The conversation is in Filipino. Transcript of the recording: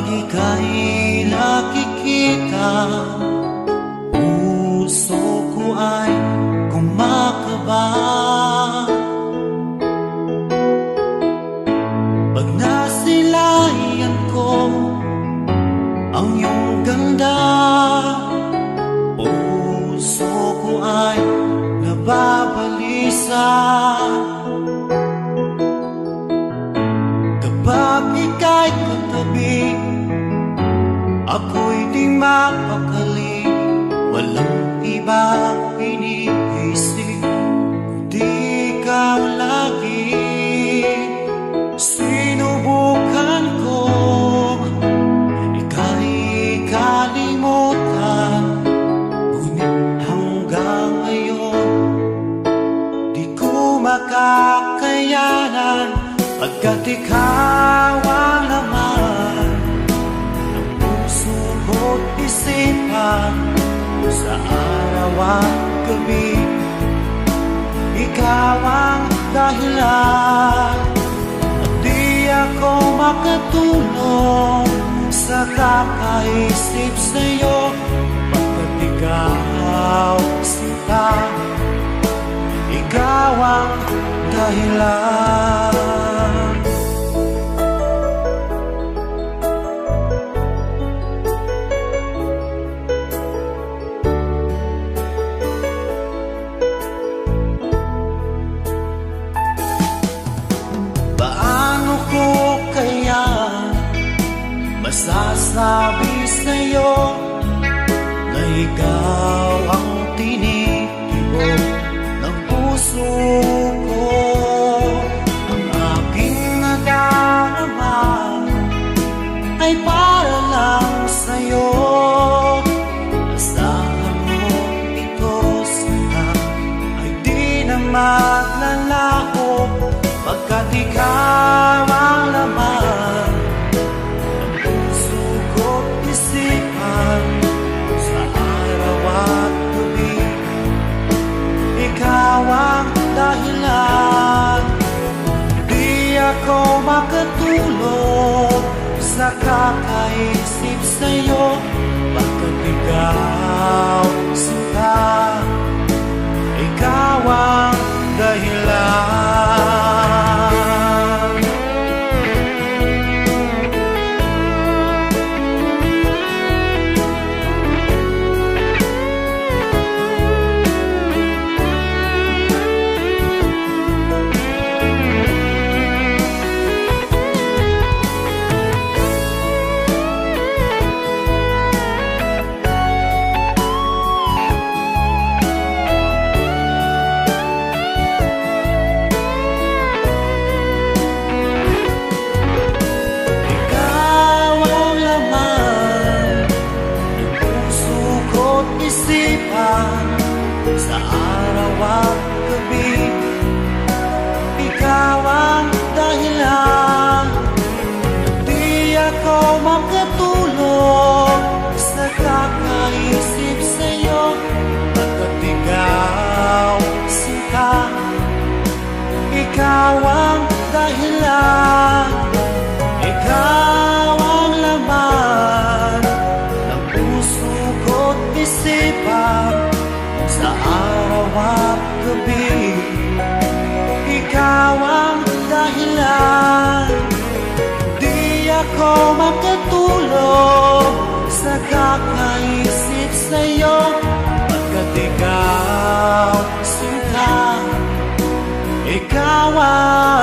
Pag ika'y nakikita, puso ko ay kumakaba. Pag nasilayan ko ang iyong ganda, puso ko ay nababalisa. Kapag ika'y katabi, ako'y di mapakali. Walang ibang iniisip kundi ikaw lagi. Sinubukan ko ika'y kalimutan, ngunit hanggang ngayon di ko makakayanan. Pagkat ikaw ang laman ng puso ko't isipan, sa araw at gabi, ikaw ang dahilan. At di ako makatulog sa kakaisip sa'yo, pagkat ikaw sinta, ikaw ang dahilan. Masasabi sa'yo na ikaw ang tinitibok ng puso ko. Ang aking nadarama ay para lang sa'yo. Asahan mo ito sana ay di na maglalaho, pagkat ikaw ang laman sa araw at gabi, ikaw ang dahilan. Di ako makatulog sa kakaisip sa'yo, pagkat ikaw sinta, ikaw ang dahilan. Sa araw at gabi, ikaw ang dahilan. Di ako makatulog sa kakaisip sa'yo, pagkat ikaw sinta, ikaw ang dahilan. Ikaw ang laman ng puso ko't isipan, sa araw at gabi, ikaw ang dahilan. Di ako makatulog sa kakaisip sa'yo, pagkat ikaw sinta, ikaw ang